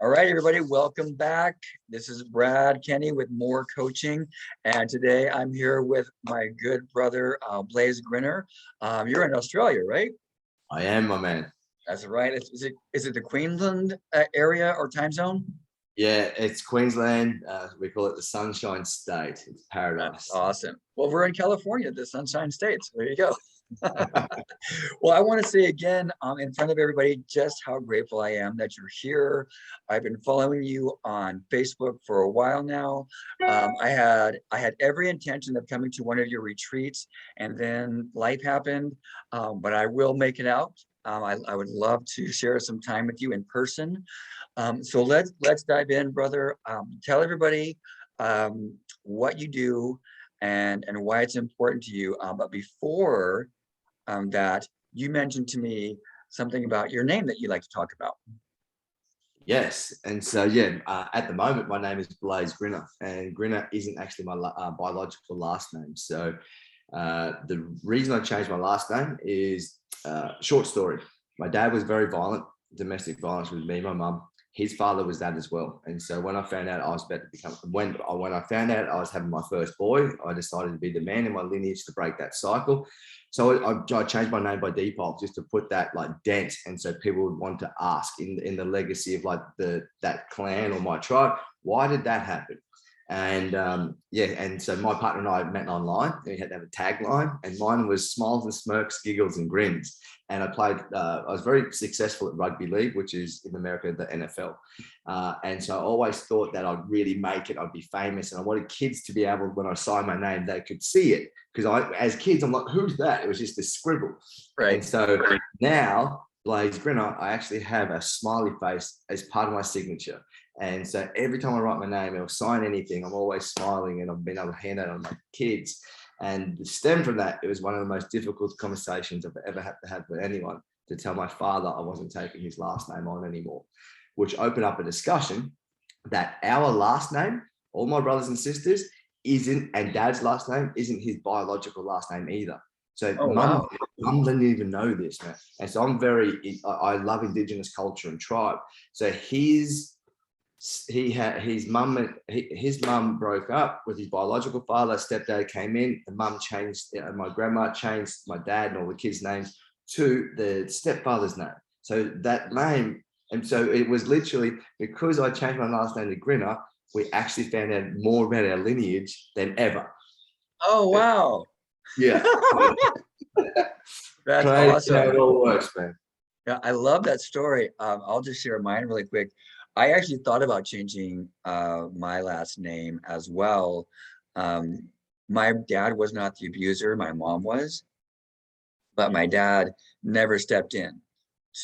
All right, everybody, welcome back. This is Brad Kenny with More Coaching, and today I'm here with my good brother, Blase Grinner. You're in Australia, right? I am, my man. That's right. Is it the Queensland area or time zone? Yeah, it's Queensland. We call it the Sunshine State. It's paradise. That's awesome. Well, we're in California, the Sunshine State. So there you go. Well, I want to say again, in front of everybody, just how grateful I am that you're here. I've been following you on Facebook for a while now. I had every intention of coming to one of your retreats, and then life happened. But I will make it out. I would love to share some time with you in person. So let's dive in, brother. Tell everybody what you do and why it's important to you. But before that, you mentioned to me something about your name that you like to talk about. Yes, and so yeah, at the moment my name is Blase Grinner, and Grinner isn't actually my biological last name. So the reason I changed my last name is short story. My dad was very violent, domestic violence with me, my mum. His father was that as well. And so when I found out I was about to become, when I found out I was having my first boy, I decided to be the man in my lineage to break that cycle. So I changed my name by default just to put that like dent. And so people would want to ask in the legacy of like that clan or my tribe, why did that happen? And yeah, and so my partner and I met online. We had to have a tagline, and mine was smiles and smirks, giggles and grins. And I was very successful at rugby league, which is in America, the NFL. And so I always thought that I'd really make it, I'd be famous. And I wanted kids to be able, when I signed my name, they could see it. Because as kids, I'm like, who's that? It was just a scribble. Right. And so now, Blase Grinner, I actually have a smiley face as part of my signature. And so every time I write my name or sign anything, I'm always smiling, and I've been able to hand that on my kids. And the stem from that, it was one of the most difficult conversations I've ever had to have with anyone, to tell my father I wasn't taking his last name on anymore, which opened up a discussion that our last name, all my brothers and sisters, and dad's last name isn't his biological last name either. So mum didn't even know this, man. And so I love Indigenous culture and tribe. So his mum broke up with his biological father. Stepdad came in, the mum changed, my grandma changed my dad and all the kids' names to the stepfather's name. So that name, and so it was literally because I changed my last name to Grinner, we actually found out more about our lineage than ever. Oh, wow. Yeah. That's awesome. How it all works, man. Yeah, I love that story. I'll just share mine really quick. I actually thought about changing my last name as well. My dad was not the abuser, my mom was, but my dad never stepped in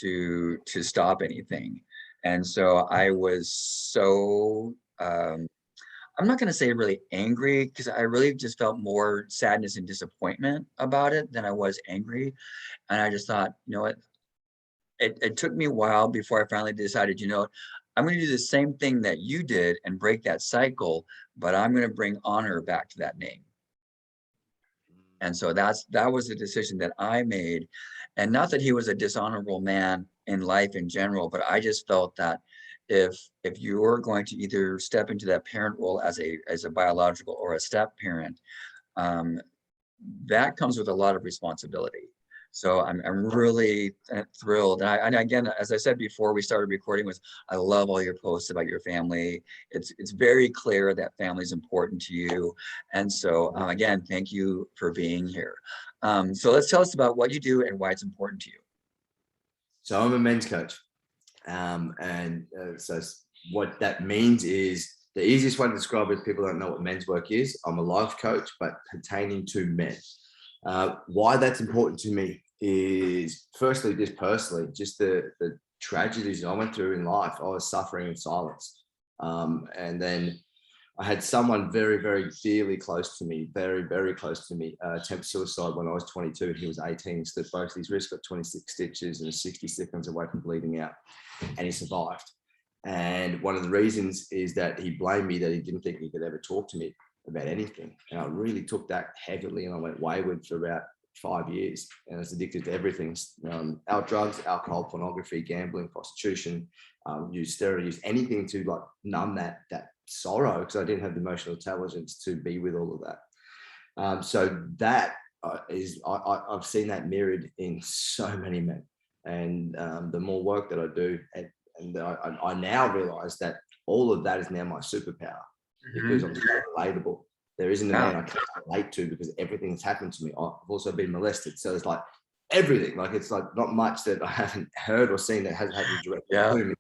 to stop anything. And so I was so, I'm not going to say really angry, because I really just felt more sadness and disappointment about it than I was angry. And I just thought, you know what? It took me a while before I finally decided, you know, I'm going to do the same thing that you did and break that cycle, but I'm going to bring honor back to that name. And so that was the decision that I made. And not that he was a dishonorable man in life in general, but I just felt that if you're going to either step into that parent role as a biological or a step parent, that comes with a lot of responsibility. So I'm really thrilled. And again, as I said before we started recording, I love all your posts about your family. It's very clear that family is important to you. And so again, thank you for being here. So let's tell us about what you do and why it's important to you. So I'm a men's coach. So what that means is, the easiest way to describe it, if people don't know what men's work is, I'm a life coach, but pertaining to men. Why that's important to me is, firstly, just personally, just the tragedies I went through in life. I was suffering in silence. And then I had someone very, very dearly close to me, very, very close to me, attempt suicide when I was 22 and he was 18, slit both his wrists, got 26 stitches and 60 seconds away from bleeding out, and he survived. And one of the reasons is that he blamed me that he didn't think he could ever talk to me about anything. And I really took that heavily, and I went wayward for about 5 years, and I was addicted to everything. Drugs, alcohol, pornography, gambling, prostitution, use steroids, use anything to like numb that sorrow, because I didn't have the emotional intelligence to be with all of that. So that I've seen that mirrored in so many men, and the more work that I do, and I now realize that all of that is now my superpower, because I'm so relatable. There isn't a man I can't relate to, because everything that's happened to me. I've also been molested, so it's like everything. Like it's like not much that I haven't heard or seen that hasn't happened directly to me.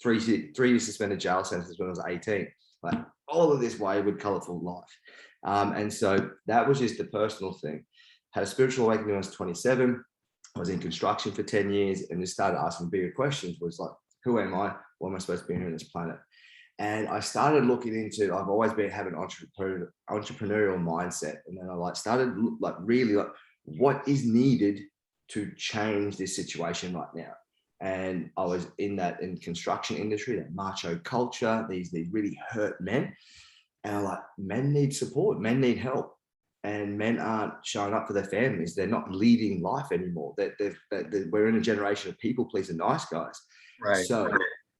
3 years suspended jail sentences when I was 18. Like all of this wayward, colourful life. And so that was just a personal thing. Had a spiritual awakening when I was 27. I was in construction for 10 years and just started asking bigger questions. Was like, who am I? What am I supposed to be here on this planet? And I started looking into, I've always been having an entrepreneurial mindset. And then I started really what is needed to change this situation right now. And I was in construction industry, that macho culture, these really hurt men. And I'm like, men need support, men need help. And men aren't showing up for their families. They're not leading life anymore. We're in a generation of people pleasing nice guys. Right. So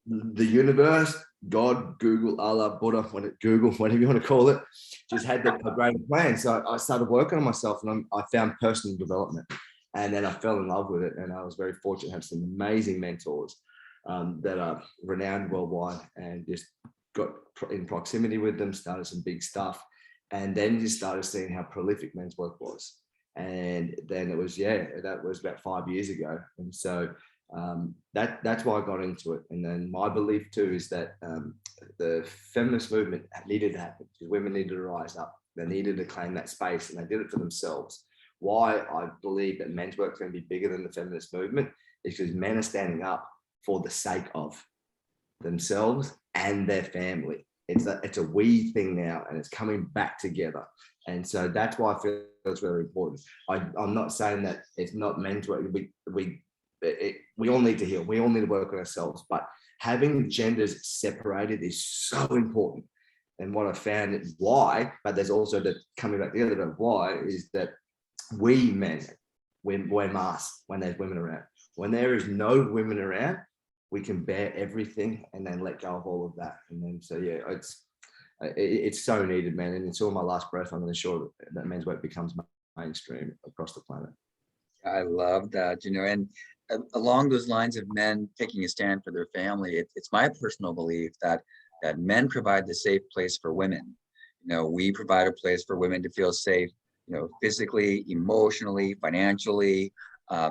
the universe, God, Google, Allah, Buddha, Google, whatever you want to call it, just had a great plan. So I started working on myself, and I found personal development. And then I fell in love with it. And I was very fortunate to have some amazing mentors that are renowned worldwide, and just got in proximity with them, started some big stuff, and then just started seeing how prolific men's work was. And then it was, that was about 5 years ago. And so that's why I got into it. And then my belief too is that the feminist movement needed to happen, because women needed to rise up. They needed to claim that space, and they did it for themselves. Why I believe that men's work is going to be bigger than the feminist movement is because men are standing up for the sake of themselves and their family. It's a we thing now, and it's coming back together. And so that's why I feel it's really important. I'm not saying that it's not men's work. We all need to heal. We all need to work on ourselves. But having genders separated is so important. And what I found is why, but there's also the coming back together of why, is that we men wear masks when there's women around. When there is no women around, we can bear everything and then let go of all of that. And then, so yeah, it's so needed, man. And until my last breath, I'm going to ensure that men's work becomes mainstream across the planet. I love that, and along those lines of men taking a stand for their family, it's my personal belief that men provide the safe place for women. We provide a place for women to feel safe, physically, emotionally, financially,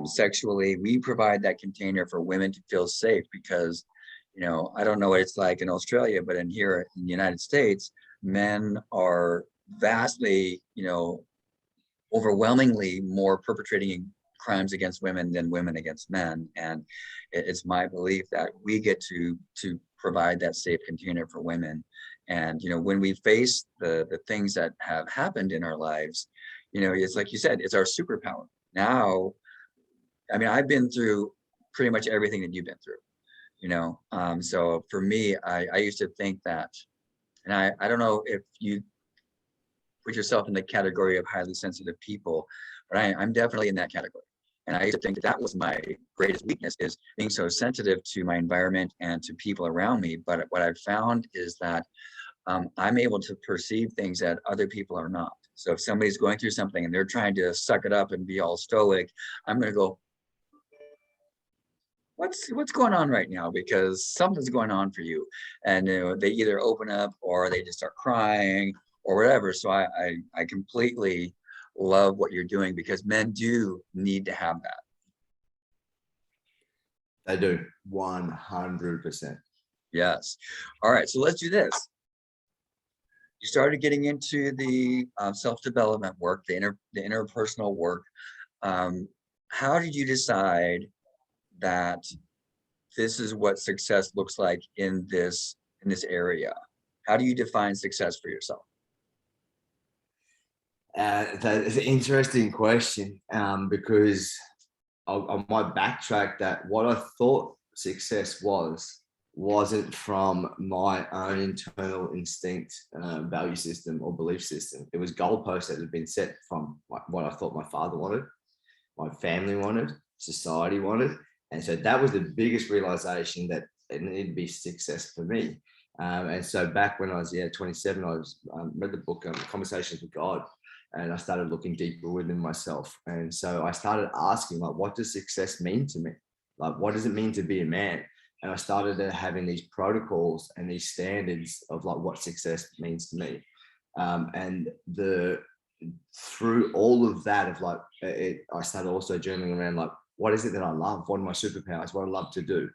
sexually. We provide that container for women to feel safe, because, I don't know what it's like in Australia, but here in the United States, men are vastly, overwhelmingly more perpetrating crimes against women than women against men. And it's my belief that we get to provide that safe container for women. And, when we face the things that have happened in our lives, it's like you said, it's our superpower. Now, I mean, I've been through pretty much everything that you've been through, so for me, I used to think that, and I don't know if you put yourself in the category of highly sensitive people, but I'm definitely in that category. And I used to think that was my greatest weakness, is being so sensitive to my environment and to people around me. But what I've found is that I'm able to perceive things that other people are not. So if somebody's going through something and they're trying to suck it up and be all stoic, I'm going to go, what's going on right now? Because something's going on for you. And they either open up or they just start crying or whatever. So I completely love what you're doing, because men do need to have that. They do, 100%. Yes. All right, so let's do this. You started getting into the self-development work, the interpersonal work. How did you decide that this is what success looks like in this area? How do you define success for yourself? That's an interesting question, because I might backtrack that what I thought success wasn't from my own internal instinct, value system or belief system. It was goalposts that had been set from what I thought my father wanted, my family wanted, society wanted. And so that was the biggest realization, that it needed to be success for me. And so back when I was 27, I was read the book Conversations with God, and I started looking deeper within myself. And so I started asking, like, what does success mean to me? Like, what does it mean to be a man? And I started having these protocols and these standards of like what success means to me. And through all of that of like I started also journaling around like, what is it that I love? What are my superpowers? What I love to do?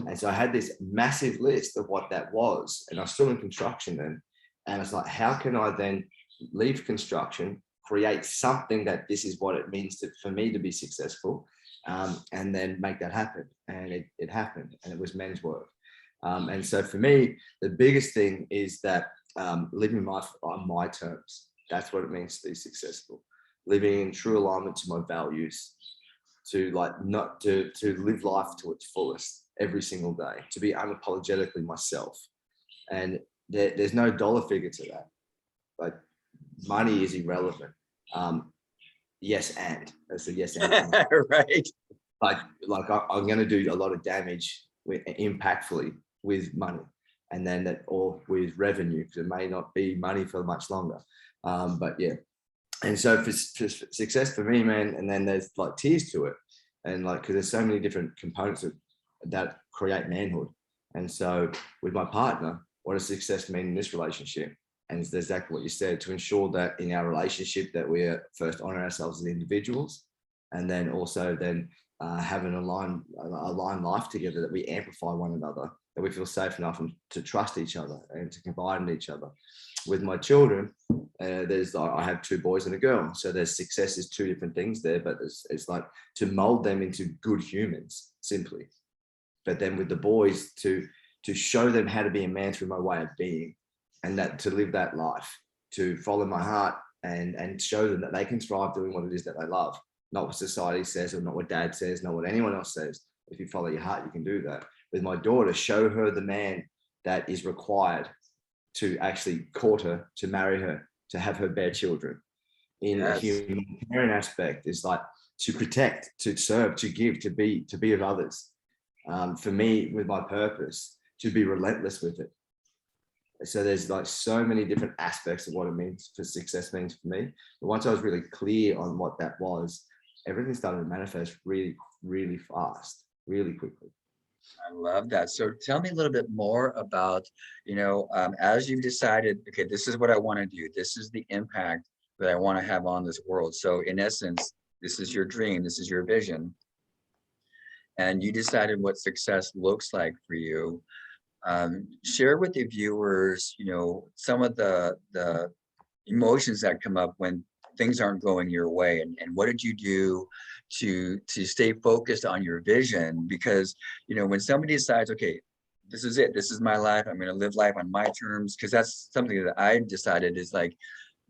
And so I had this massive list of what that was. And I was still in construction then. And it's like, how can I then leave construction, create something that this is what it means for me to be successful, and then make that happen? And it happened, and it was men's work. And so for me, the biggest thing is that living life on my terms. That's what it means to be successful. Living in true alignment to my values, to like not to live life to its fullest every single day, to be unapologetically myself. And there's no dollar figure to that. Like, money is irrelevant. Yes, and that's a yes and. Right. Like I'm going to do a lot of damage impactfully with money, and then that, or with revenue, because it may not be money for much longer. But yeah, and so for success for me, man, and then there's like tiers to it, and like, because there's so many different components that create manhood. And so with my partner, what does success mean in this relationship? And it's exactly what you said, to ensure that in our relationship that we first honor ourselves as individuals, and then also then have an aligned life together, that we amplify one another, that we feel safe enough to trust each other and to confide in each other. With my children, I have 2 boys and a girl, so there's success is 2 different things there, but it's like to mold them into good humans simply. But then with the boys, to show them how to be a man through my way of being, and that to live that life, to follow my heart, and show them that they can thrive doing what it is that they love, not what society says, or not what dad says, not what anyone else says. If you follow your heart, you can do that. With my daughter, show her the man that is required to actually court her, to marry her, to have her bear children. In a humanitarian aspect, is like to protect, to serve, to give, to be of others. For me, with my purpose, to be relentless with it. So there's like so many different aspects of what it means for success means for me. But once I was really clear on what that was, everything started to manifest really, really fast, really quickly. I love that. So tell me a little bit more about, as you've decided, okay, this is what I want to do. This is the impact that I want to have on this world. So in essence, this is your dream. This is your vision. And you decided what success looks like for you. Share with the viewers, some of the emotions that come up when things aren't going your way, and what did you do to stay focused on your vision? Because when somebody decides, okay, this is it, this is my life, I'm going to live life on my terms, because that's something that I decided is like,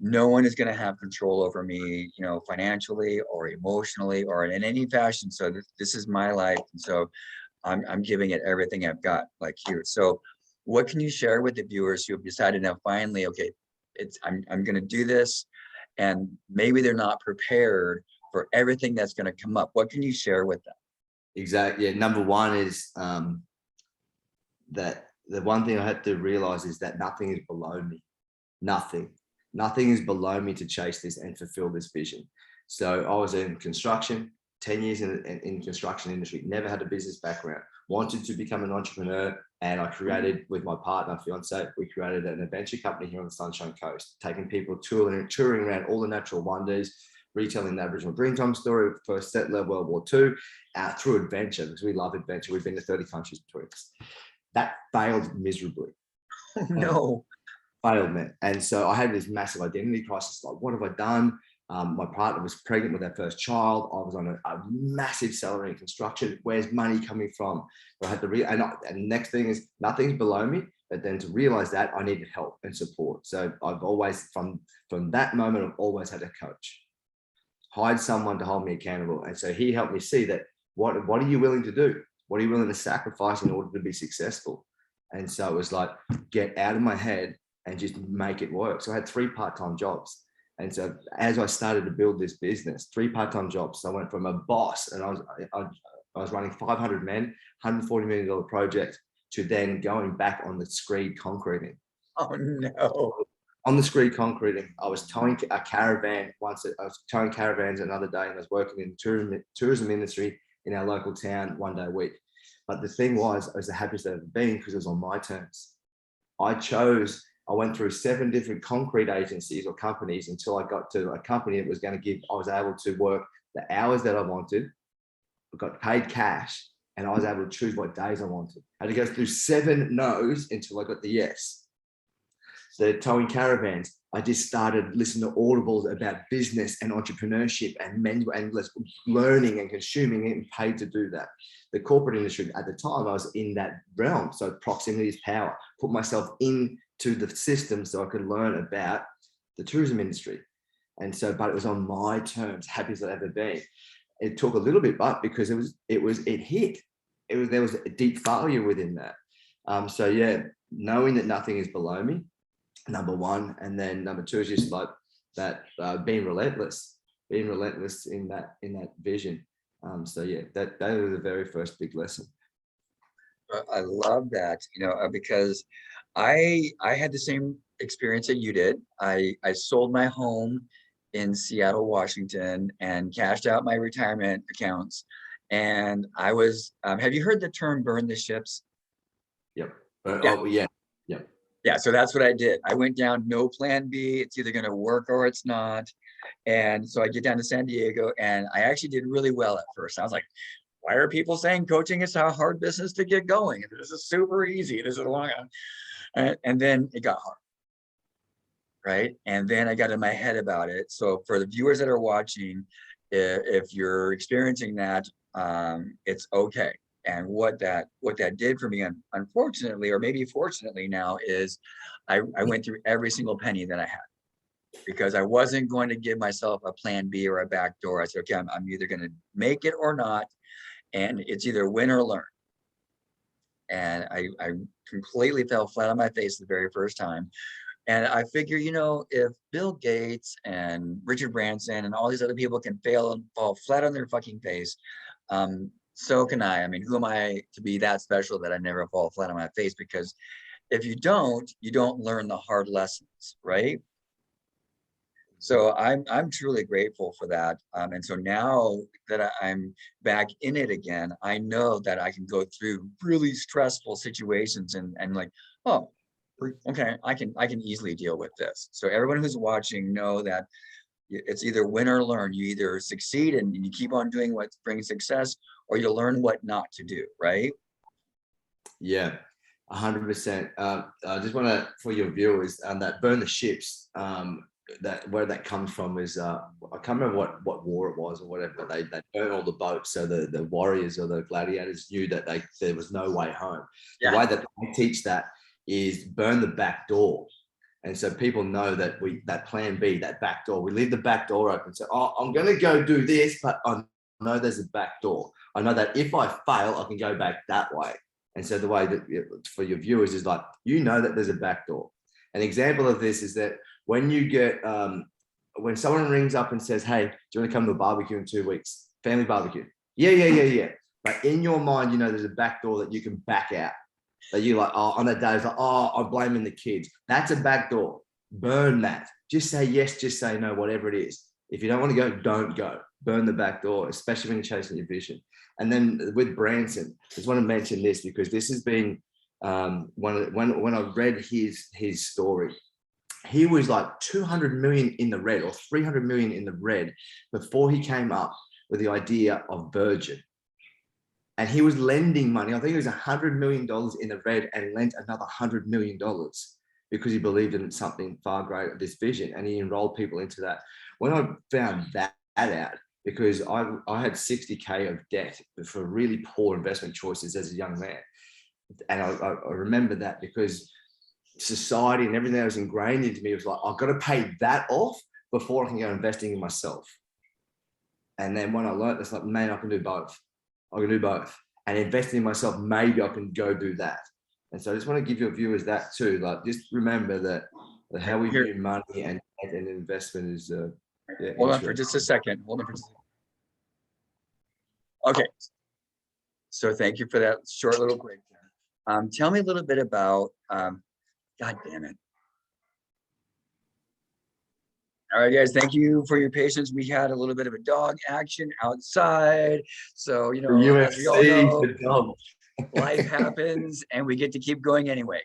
no one is going to have control over me, financially or emotionally or in any fashion. So this is my life, and so I'm giving it everything I've got, like here. So what can you share with the viewers who have decided now finally, okay, I'm going to do this, and maybe they're not prepared for everything that's going to come up? What can you share with them? Exactly. Yeah. Number one is that the one thing I had to realize is that nothing is below me. Nothing is below me to chase this and fulfill this vision. So I was in construction, 10 years in construction industry, never had a business background, wanted to become an entrepreneur. And I created, with my partner, fiance, we created an adventure company here on the Sunshine Coast, taking people touring around all the natural wonders, retelling the Aboriginal Dreamtime story, first settler, World War II, through adventure, because we love adventure. We've been to 30 countries between us. That failed miserably. Oh, no. Failed, man. And so I had this massive identity crisis. Like, what have I done? My partner was pregnant with our first child. I was on a massive salary in construction. Where's money coming from? I had to and next thing is, nothing's below me. But then to realize that, I needed help and support. So I've always, from that moment, I've always had a coach. Hired someone to hold me accountable. And so he helped me see that, what are you willing to do? What are you willing to sacrifice in order to be successful? And so it was like, get out of my head and just make it work. So I had 3 part-time jobs. And so as I started to build this business, 3 part-time jobs. So I went from a boss, and I was running 500 men, $140 million project, to then going back on the screed concreting. Oh no. On the screed concreting, I was towing a caravan once. I was towing caravans another day, and I was working in the tourism industry in our local town 1 day a week. But the thing was, I was the happiest I've ever been because it was on my terms. I went through 7 different concrete agencies or companies until I got to a company that was going to give, I was able to work the hours that I wanted, I got paid cash, and I was able to choose what days I wanted. I had to go through 7 no's until I got the yes. So towing caravans, I just started listening to audibles about business and entrepreneurship and learning and consuming it, and paid to do that. The corporate industry at the time, I was in that realm. So proximity is power. Put myself into the system so I could learn about the tourism industry. And so, but it was on my terms, happiest I've ever been. It took a little bit, but because it hit. There was a deep failure within that. So yeah, knowing that nothing is below me, number one, and then number two is just like that, being relentless in that vision. So yeah, that was the very first big lesson. I love that, because I had the same experience that you did. I sold my home in Seattle, Washington, and cashed out my retirement accounts. And I was, have you heard the term "burn the ships"? Yep. Yeah. Oh yeah. Yep. Yeah, so that's what I did. I went down, no plan B. It's either going to work or it's not. And so I get down to San Diego, and I actually did really well at first. I was like, why are people saying coaching is a hard business to get going? This is super easy. This is long. And then it got hard, right? And then I got in my head about it. So for the viewers that are watching, if you're experiencing that, it's okay. And what that did for me, unfortunately, or maybe fortunately now, is I went through every single penny that I had, because I wasn't going to give myself a plan B or a back door. I said, okay, I'm either going to make it or not, and it's either win or learn. And I completely fell flat on my face the very first time. And I figure, if Bill Gates and Richard Branson and all these other people can fail and fall flat on their fucking face, so can I. I mean, who am I to be that special that I never fall flat on my face? Because if you don't learn the hard lessons, right? So I'm truly grateful for that. And so now that I'm back in it again, I know that I can go through really stressful situations and like, oh, okay, I can easily deal with this. So everyone who's watching, know that it's either win or learn. You either succeed and you keep on doing what brings success, or you learn what not to do, right? Yeah, 100%. I just want to, for your viewers, that burn the ships, that where that comes from is, I can't remember what war it was or whatever. They burn all the boats, so the warriors or the gladiators knew that there was no way home. Yeah. The way that I teach that is burn the back door. And so people know that that plan B, that back door, we leave the back door open. So, oh, I'm going to go do this, but I know there's a back door. I know that if I fail, I can go back that way. And so the way that for your viewers is like, that there's a back door. An example of this is that when you get, when someone rings up and says, hey, do you want to come to a barbecue in 2 weeks? Family barbecue. Yeah. But in your mind, there's a back door that you can back out. That you like, oh, on that day, it's like, oh, I'm blaming the kids. That's a back door. Burn that. Just say yes, just say no, whatever it is. If you don't want to go, don't go. Burn the back door, especially when you're chasing your vision. And then with Branson, I just want to mention this because this has been, when I read his story, he was like 200 million in the red or 300 million in the red before he came up with the idea of Virgin. And he was lending money. I think it was $100 million in the red, and lent another $100 million because he believed in something far greater, this vision, and he enrolled people into that. When I found that out, because I had 60K of debt for really poor investment choices as a young man. And I remember that because society and everything that was ingrained into me was like, I've got to pay that off before I can go investing in myself. And then when I learned, it's like, man, I can do both. And investing in myself, maybe I can go do that. And so I just want to give your viewers that too. Like, just remember that how we view money and investment is. Hold on for just a second. Okay. So thank you for that short little break there. Tell me a little bit about, God damn it. All right, guys, thank you for your patience. We had a little bit of a dog action outside. So, The as we all UFC, know, the dog. life happens and we get to keep going anyway.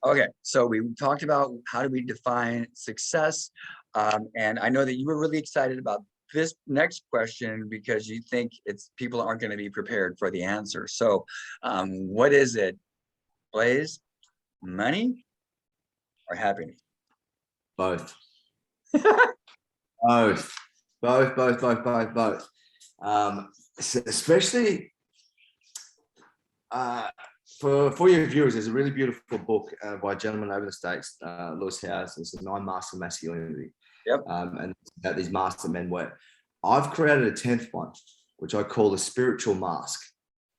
Okay, so we talked about how do we define success. And I know that you were really excited about this next question because you think people aren't going to be prepared for the answer. So what is it, Blaze? Money or happiness? Both. Both. So especially for your viewers, there's a really beautiful book by a gentleman over the States, Lewis Howes. It's the 9 Master Masculinity. Yep. And that these master men wear. I've created a 10th one, which I call the spiritual mask.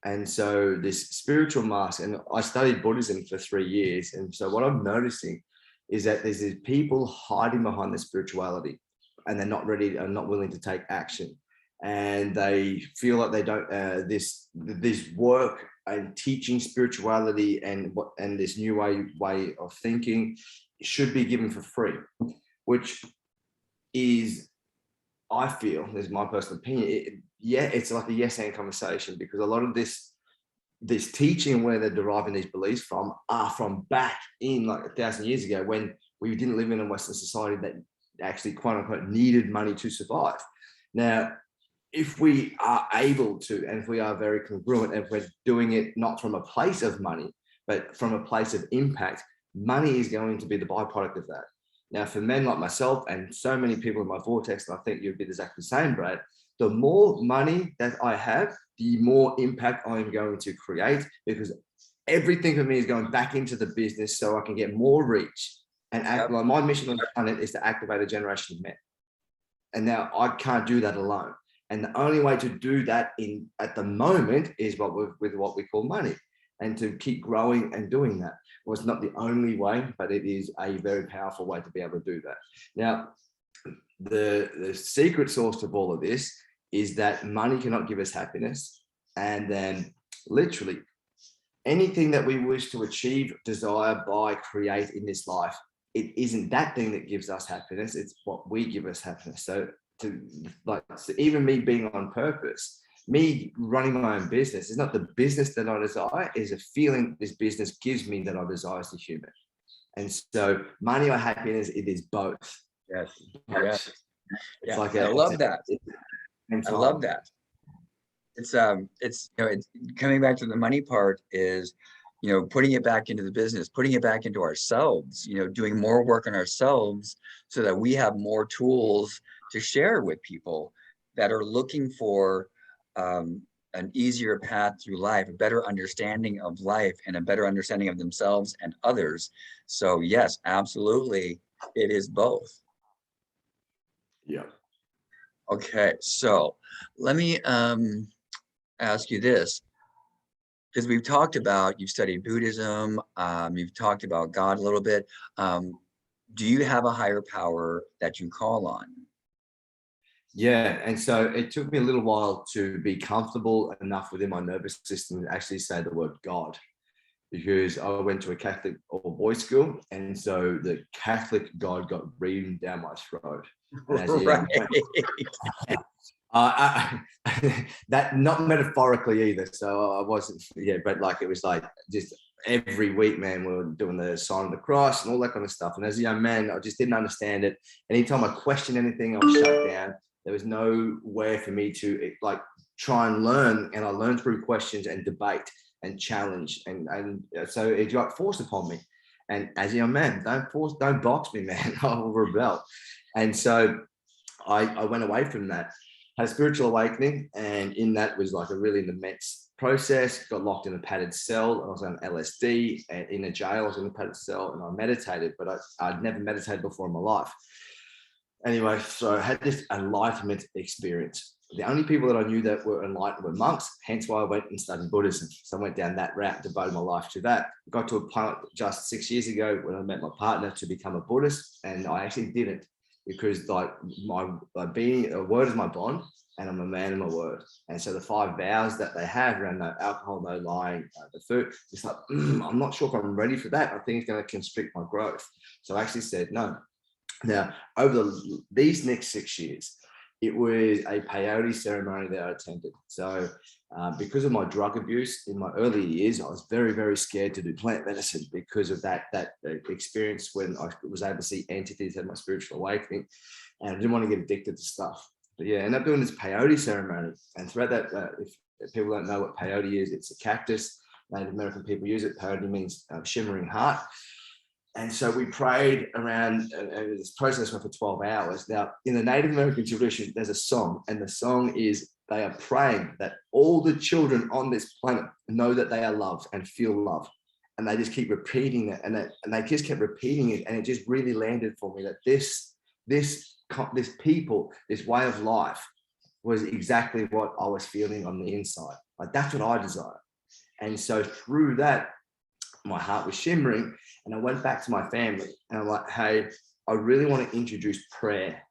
And so this spiritual mask, and I studied Buddhism for 3 years. And so what I'm noticing is that there's these people hiding behind the spirituality, and they're not ready and not willing to take action. And they feel like they don't, this work and teaching spirituality and this new way of thinking should be given for free, which is, I feel, this is my personal opinion, it's like a yes and conversation, because a lot of this teaching, where they're deriving these beliefs from, are from back in like 1,000 years ago, when we didn't live in a Western society that actually, quote unquote, needed money to survive. Now, if we are able to, and if we are very congruent, and if we're doing it not from a place of money, but from a place of impact, money is going to be the byproduct of that. Now, for men like myself and so many people in my vortex, and I think you'd be exactly the same, Brad, the more money that I have, the more impact I am going to create, because everything for me is going back into the business so I can get more reach and act. Like, my mission on the planet is to activate a generation of men. And now I can't do that alone. And the only way to do that at the moment is with what we call money, and to keep growing and doing that. Well, it's not the only way, but it is a very powerful way to be able to do that. Now, the secret sauce of all of this is that money cannot give us happiness. And then literally anything that we wish to achieve, desire, buy, create in this life, it isn't that thing that gives us happiness. It's what we give us happiness. So even me being on purpose, me running my own business, is not the business that I desire, is a feeling this business gives me that I desire as a human. And so money or happiness, it is both. Yes. Yes. It's like I love that. I love that. It's coming back to the money part is, putting it back into the business, putting it back into ourselves, doing more work on ourselves so that we have more tools to share with people that are looking for an easier path through life, a better understanding of life, and a better understanding of themselves and others. So yes, absolutely, it is both. Yeah. Okay, so let me ask you this, because we've talked about, you've studied Buddhism, you've talked about God a little bit. Do you have a higher power that you call on? Yeah, and so it took me a little while to be comfortable enough within my nervous system to actually say the word God, because I went to a Catholic all-boys school, and so the Catholic God got reamed down my throat. Right. That not metaphorically either. So I wasn't, but like it was like just every week, man, we were doing the sign of the cross and all that kind of stuff. And as a young man, I just didn't understand it. Anytime I questioned anything, I was shut down. There was nowhere for me to try and learn. And I learned through questions and debate and challenge. And so it got forced upon me. And as a young man, don't box me, man. I will rebel. And so I went away from that, had a spiritual awakening, and in that was like a really immense process. Got locked in a padded cell. I was on LSD, and in a jail. I was in a padded cell, and I meditated, but I'd never meditated before in my life. Anyway, so I had this enlightenment experience. The only people that I knew that were enlightened were monks, hence why I went and studied Buddhism. So I went down that route, devoted my life to that. Got to a point just 6 years ago when I met my partner to become a Buddhist, and I actually didn't, because like being a word is my bond. and I'm a man of my word. And so the 5 vows that they have around no alcohol, no lying, the food, it's like, I'm not sure if I'm ready for that. I think it's going to constrict my growth. So I actually said no. Now, over these next 6 years, it was a peyote ceremony that I attended. So because of my drug abuse in my early years, I was very, very scared to do plant medicine because of that experience when I was able to see entities, had my spiritual awakening, and I didn't want to get addicted to stuff. But yeah, I ended up doing this peyote ceremony. And throughout that, if people don't know what peyote is, it's a cactus. Native American people use it. Peyote means shimmering heart. And so we prayed around, and this process went for 12 hours. Now, in the Native American tradition, there's a song, and the song is they are praying that all the children on this planet know that they are loved and feel love. And they just keep repeating that, and they just kept repeating it, and it just really landed for me that this people, this way of life was exactly what I was feeling on the inside. Like, that's what I desire. And so through that, my heart was shimmering, and I went back to my family and I'm like, hey, I really want to introduce prayer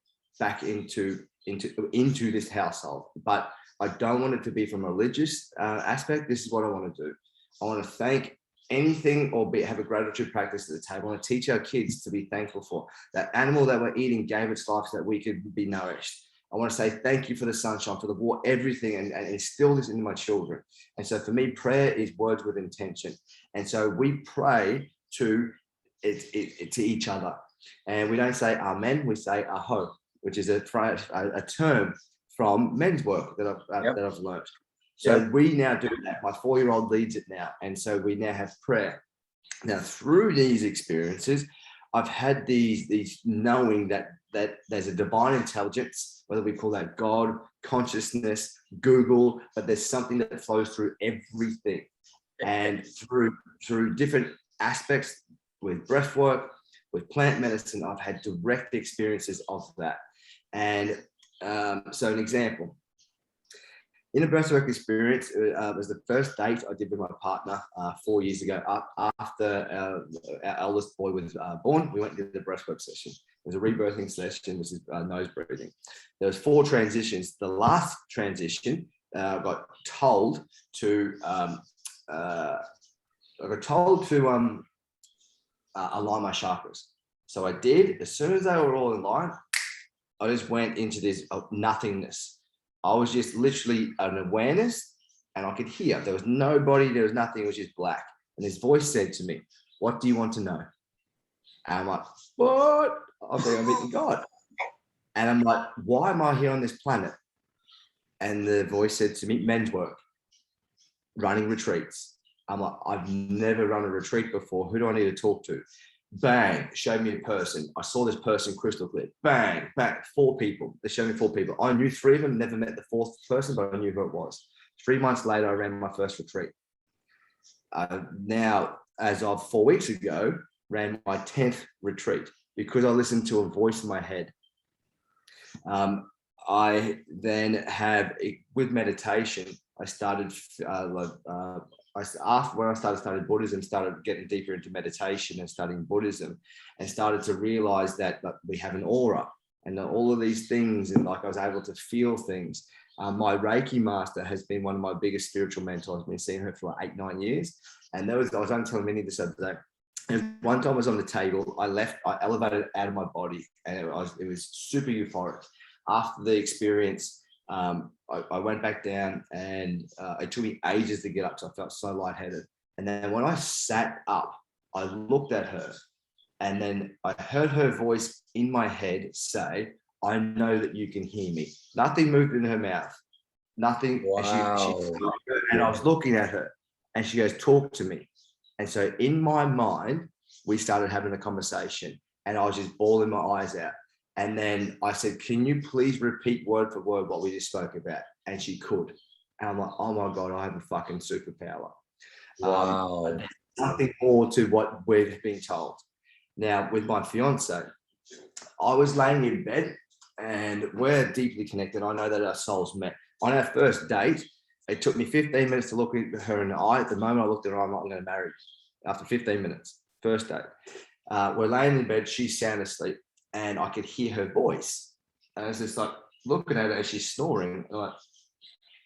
back into this household, but I don't want it to be from a religious aspect. This is what I want to do. I want to thank anything, or have a gratitude practice at the table. I want to teach our kids to be thankful for that animal that we're eating gave its life so that we could be nourished. I want to say thank you for the sunshine, for the water, everything, and instill this into my children. And so for me, prayer is words with intention. And so we pray to each other. And we don't say amen, we say aho, which is a term from men's work that I've learned. So we now do that. My 4-year-old leads it now. And so we now have prayer. Now, through these experiences, I've had these knowing that there's a divine intelligence, whether we call that God, consciousness, Google, but there's something that flows through everything. And through different aspects with breath work, with plant medicine, I've had direct experiences of that. And so an example, in a breathwork experience, it was the first date I did with my partner 4 years ago. After our eldest boy was born, we went to the breathwork session. It was a rebirthing session, which is nose breathing. There was 4 transitions. The last transition, I got told to align my chakras. So I did. As soon as they were all in line, I just went into this nothingness. I was just literally an awareness, and I could hear. There was nobody, there was nothing, it was just black. And this voice said to me, what do you want to know? And I'm like, what? I think I'm meeting God. And I'm like, why am I here on this planet? And the voice said to me, men's work, running retreats. I'm like, I've never run a retreat before. Who do I need to talk to? Bang, showed me a person. I saw this person crystal clear. Bang, bang, 4 people. They showed me 4 people. I knew 3 of them, never met the 4th person, but I knew who it was. 3 months later, I ran my first retreat. Now, as of 4 weeks ago, ran my 10th retreat because I listened to a voice in my head. I then have, with meditation, I started after when I started Buddhism, started getting deeper into meditation and studying Buddhism, and started to realize that we have an aura and all of these things, and like I was able to feel things. My Reiki master has been one of my biggest spiritual mentors. I've been seeing her for like 8-9 years, and I was only telling Minnie this other day. And one time I was on the table, I elevated out of my body, and it was super euphoric. After the experience, I went back down, and it took me ages to get up, so I felt so lightheaded. And then when I sat up, I looked at her, and then I heard her voice in my head say, I know that you can hear me. Nothing moved in her mouth. Nothing. Wow. And I was looking at her, and she goes, talk to me. And so in my mind, we started having a conversation, and I was just bawling my eyes out. And then I said, can you please repeat word for word what we just spoke about? And she could. And I'm like, oh my God, I have a fucking superpower. Wow. There's nothing more to what we've been told. Now, with my fiance, I was laying in bed, and we're deeply connected. I know that our souls met. On our first date, it took me 15 minutes to look at her in the eye. At the moment I looked at her, I'm not going to marry her. After 15 minutes, first date. We're laying in bed, she's sound asleep, and I could hear her voice. And it's just like, looking at her and she's snoring.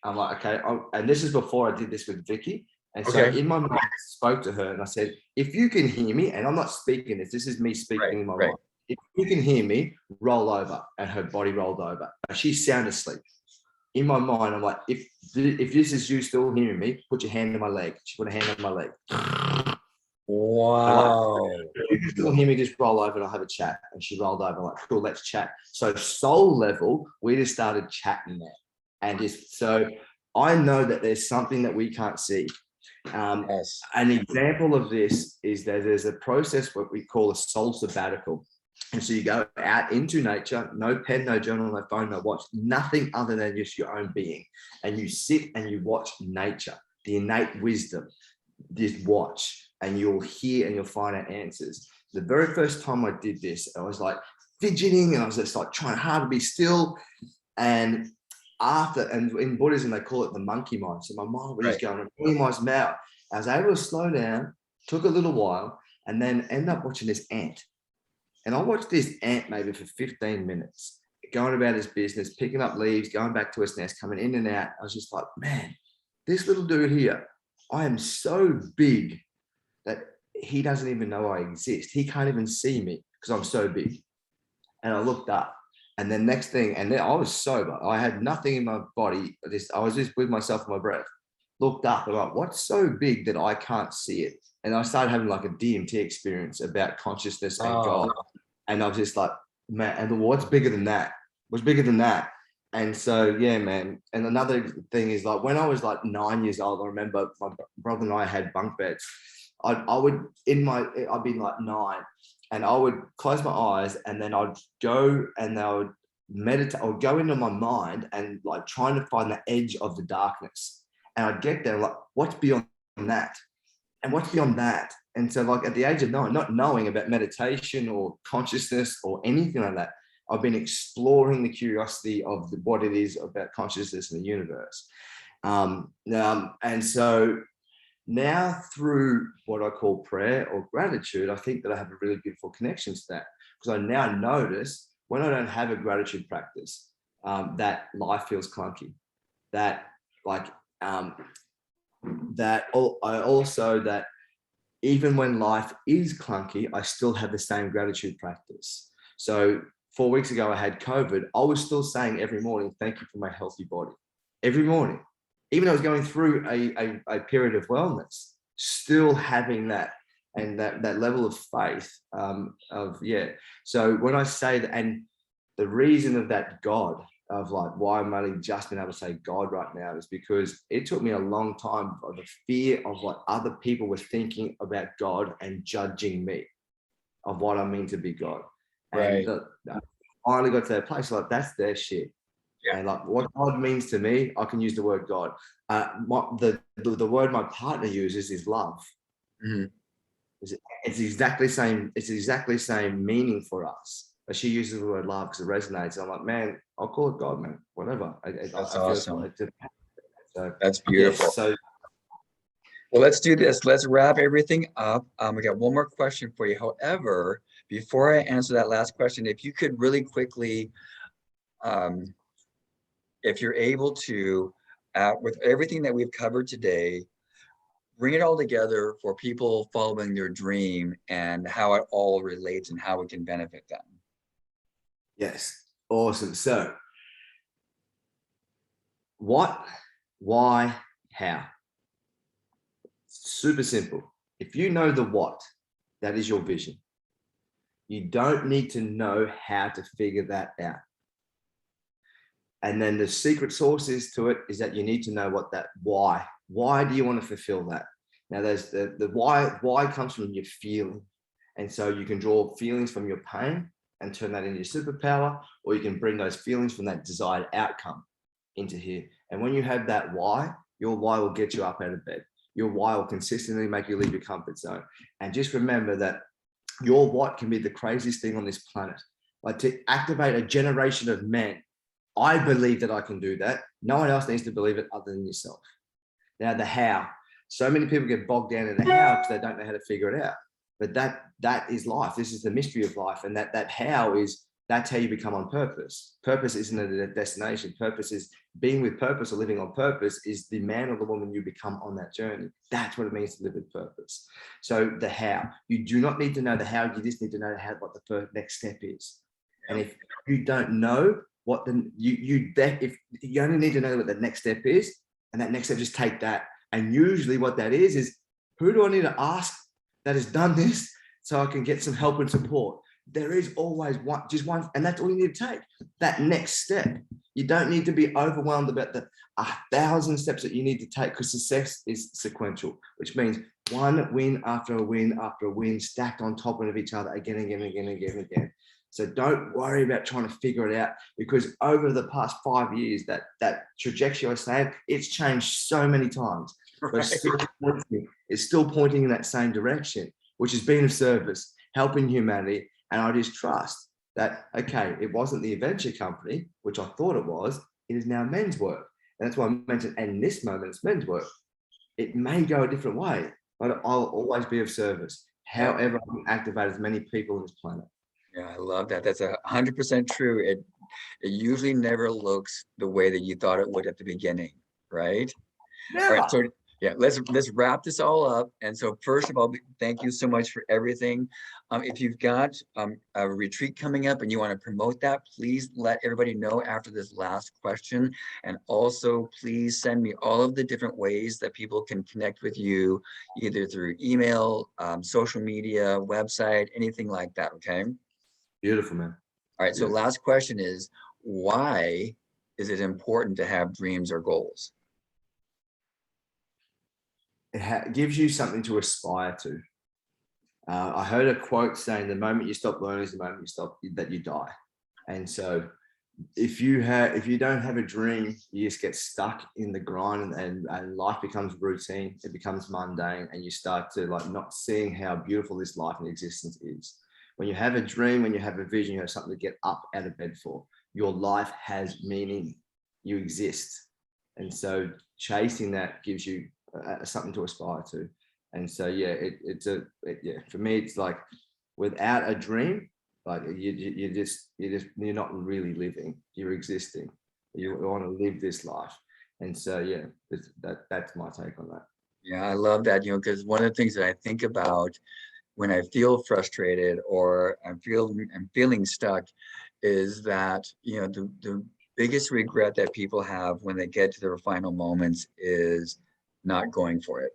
I'm like, okay. And this is before I did this with Vicky. And so Okay. in my mind, I spoke to her and I said, if you can hear me, and I'm not speaking this is me speaking in my mind. If you can hear me, roll over. And her body rolled over. She's sound asleep. In my mind, I'm like, if this is you still hearing me, put your hand on my leg. She put a hand on my leg. Wow. If you can still hear me, just roll over and I'll have a chat. And she rolled over, like, cool, let's chat. So soul level, we just started chatting there. And just so I know that there's something that we can't see. Yes. An example of this is that there's a process what we call a soul sabbatical. And so you go out into nature, no pen, no journal, no phone, no watch, nothing other than just your own being. And you sit and you watch nature, the innate wisdom, just watch, and you'll hear and you'll find out answers. The very first time I did this, I was like fidgeting and I was just like trying hard to be still. And in Buddhism, they call it the monkey mind. So my mind was just going a million miles an hour. I was able to slow down, took a little while, and then end up watching this ant. And I watched this ant maybe for 15 minutes, going about his business, picking up leaves, going back to his nest, coming in and out. I was just like, man, this little dude here, I am so big that he doesn't even know I exist. He can't even see me because I'm so big. And I looked up. And then next thing, and then I was sober. I had nothing in my body. I was just with myself and my breath. Looked up and like, what's so big that I can't see it? And I started having like a DMT experience about consciousness and God. And I was just like, man, and what's bigger than that? What's bigger than that? And so, yeah, man. And another thing is like when I was like 9 years old, I remember my brother and I had bunk beds. I'd be like 9 and I would close my eyes and then I'd go and I would meditate. I would go into my mind and like trying to find the edge of the darkness. And I'd get there like, what's beyond that? And what's beyond that? And so like at the age of 9, not knowing about meditation or consciousness or anything like that, I've been exploring the curiosity of what it is about consciousness in the universe. And so now through what I call prayer or gratitude, I think that I have a really beautiful connection to that because I now notice when I don't have a gratitude practice, that life feels clunky, that like, that even when life is clunky, I still have the same gratitude practice. So 4 weeks ago, I had COVID. I was still saying every morning, thank you for my healthy body. Every morning, even though I was going through a period of wellness, still having that and that level of faith So when I say that, and the reason of that God, of like why I'm only just been able to say God right now is because it took me a long time of the fear of what other people were thinking about God and judging me of what I mean to be God. And I finally got to that place like that's their shit. Yeah. And like what God means to me, I can use the word God. The word my partner uses is love. Mm-hmm. It's exactly same. It's exactly the same meaning for us. But she uses the word love because it resonates. I'm like, man, I'll call it God, man. Whatever. That's awesome. So that's beautiful. Yes, so well, let's do this. Let's wrap everything up. We got one more question for you. However, before I answer that last question, if you could really quickly, if you're able to, with everything that we've covered today, bring it all together for people following their dream and how it all relates and how it can benefit them. Yes, awesome. So, what, why, how? Super simple. If you know the what, that is your vision. You don't need to know how to figure that out. And then the secret sauce is to it is that you need to know what that why. Why do you want to fulfill that? Now there's the why comes from your feeling. And so you can draw feelings from your pain and turn that into your superpower, or you can bring those feelings from that desired outcome into here. And when you have that why, your why will get you up out of bed. Your why will consistently make you leave your comfort zone. And just remember that your what can be the craziest thing on this planet. Like to activate a generation of men, I believe that I can do that. No one else needs to believe it other than yourself. Now the how. So many people get bogged down in the how because they don't know how to figure it out. But that is life. This is the mystery of life. And that how is that's how you become on purpose. Purpose isn't a destination. Purpose is being with purpose, or living on purpose is the man or the woman you become on that journey. That's what it means to live with purpose. So the how, you do not need to know the how, you just need to know how, what the next step is. And if you don't know what if you only need to know what the next step is, and that next step, just take that. And usually what that is who do I need to ask that has done this so I can get some help and support? There is always just one, and that's all you need to take. That next step. You don't need to be overwhelmed about the 1,000 steps that you need to take, because success is sequential, which means one win after a win after a win, stacked on top of each other again, again, again, again, again. So don't worry about trying to figure it out, because over the past 5 years, that trajectory I was saying, it's changed so many times. But it's still pointing in that same direction, which is being of service, helping humanity. And I just trust that, okay, it wasn't the adventure company, which I thought it was, it is now men's work. And that's why I mentioned, and in this moment, it's men's work. It may go a different way, but I'll always be of service. However, I can activate as many people on this planet. Yeah, I love that. That's 100% true. It usually never looks the way that you thought it would at the beginning, right? All right, so yeah, let's wrap this all up. And so first of all, thank you so much for everything. If you've got a retreat coming up and you want to promote that, please let everybody know after this last question. And also, please send me all of the different ways that people can connect with you, either through email, social media, website, anything like that, okay? Beautiful, man. All right, so last question is, why is it important to have dreams or goals? It gives you something to aspire to. I heard a quote saying, the moment you stop learning is the moment you die. And so if you don't have a dream, you just get stuck in the grind, and life becomes routine, it becomes mundane, and you start to not seeing how beautiful this life and existence is. When you have a dream, when you have a vision, you have something to get up out of bed for. Your life has meaning. You exist. And so chasing that gives you something to aspire to. And so, yeah, for me, it's like, without a dream, like you're not really living, you're existing. You want to live this life. And so, yeah, that's my take on that. Yeah, I love that, because one of the things that I think about when I feel frustrated or I'm feeling stuck is that, the biggest regret that people have when they get to their final moments is not going for it.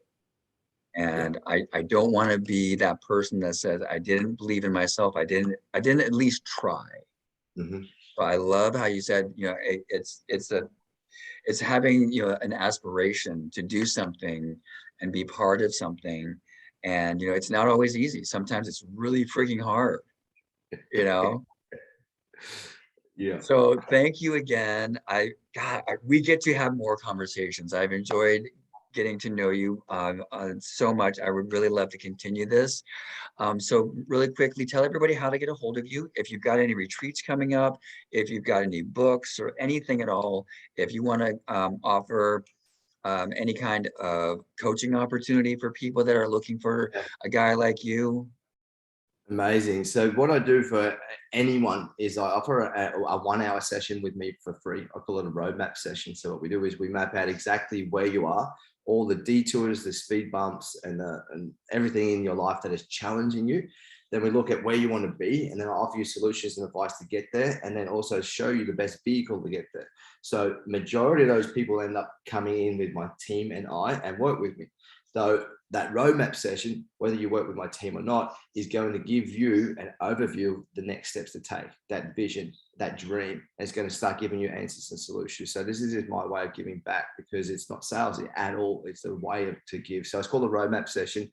And I don't want to be that person that says, I didn't believe in myself. I didn't at least try. Mm-hmm. So I love how you said, it's having, an aspiration to do something and be part of something. And, it's not always easy. Sometimes it's really freaking hard, Yeah. So thank you again. We get to have more conversations. I've enjoyed getting to know you so much. I would really love to continue this. So really quickly, tell everybody how to get a hold of you. If you've got any retreats coming up, if you've got any books or anything at all, if you want to offer any kind of coaching opportunity for people that are looking for a guy like you. Amazing. So what I do for anyone is I offer a 1 hour session with me for free. I call it a roadmap session. So what we do is we map out exactly where you are, all the detours, the speed bumps, and everything in your life that is challenging you. Then we look at where you want to be, and then I offer you solutions and advice to get there, and then also show you the best vehicle to get there. So majority of those people end up coming in with my team and work with me. So that roadmap session, whether you work with my team or not, is going to give you an overview of the next steps to take, that vision, that dream. It's going to start giving you answers and solutions. So this is my way of giving back, because it's not salesy at all. It's a way to give. So it's called a roadmap session.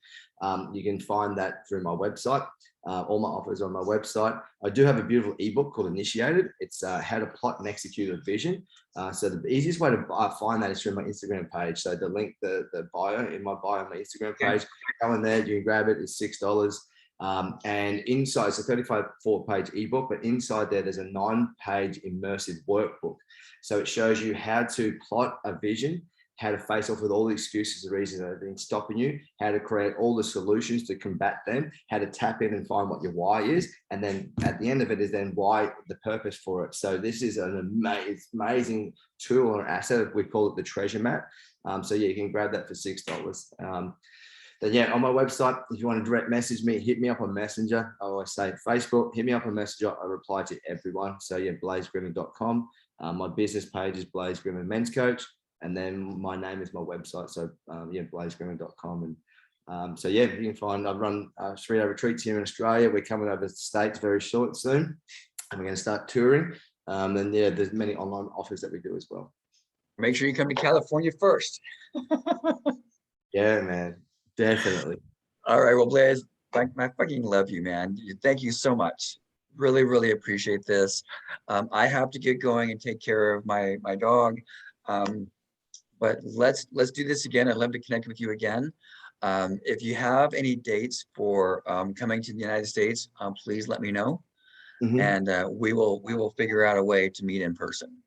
You can find that through my website. All my offers are on my website. I do have a beautiful ebook called Initiated. It's how to plot and execute a vision. So the easiest way to find that is through my Instagram page. So the link, the bio in my bio on my Instagram page, go in there, you can grab it. It's $6. And inside, it's a 34-page ebook, but inside there's a 9-page immersive workbook. So it shows you how to plot a vision, how to face off with all the excuses, the reasons that have been stopping you, how to create all the solutions to combat them, how to tap in and find what your why is. And then at the end of it is then why, the purpose for it. So this is an amazing tool or asset. We call it the treasure map. So yeah, you can grab that for $6. Then yeah, on my website, if you want to direct message me, hit me up on Messenger. I always say Facebook, hit me up on Messenger. I reply to everyone. So yeah, blazegrinner.com. My business page is Blase Grinner Men's Coach. And then my name is my website. So yeah, blazegrinner.com. And so yeah, you can find, I've run 3-day retreats here in Australia. We're coming over to the States very short soon. And we're going to start touring. And yeah, there's many online offers that we do as well. Make sure you come to California first. Yeah, man, definitely. All right, well, Blaze, I fucking love you, man. Thank you so much. Really, really appreciate this. I have to get going and take care of my dog. But let's do this again. I'd love to connect with you again. If you have any dates for coming to the United States, please let me know, and we will figure out a way to meet in person.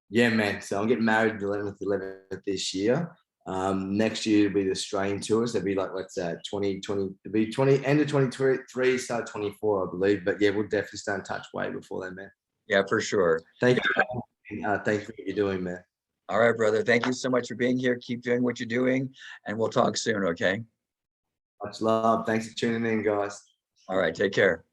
Yeah, man. So I'm getting married 11th this year. Next year will be the Australian tours. It'll be like, let's say 2020, it'll be end of 2023, start 24, I believe. But yeah, we'll definitely stay in touch way before then, man. Yeah, for sure. Thank you. Thank you for what you're doing, man. All right, brother. Thank you so much for being here. Keep doing what you're doing, and we'll talk soon, okay? Much love. Thanks for tuning in, guys. All right, take care.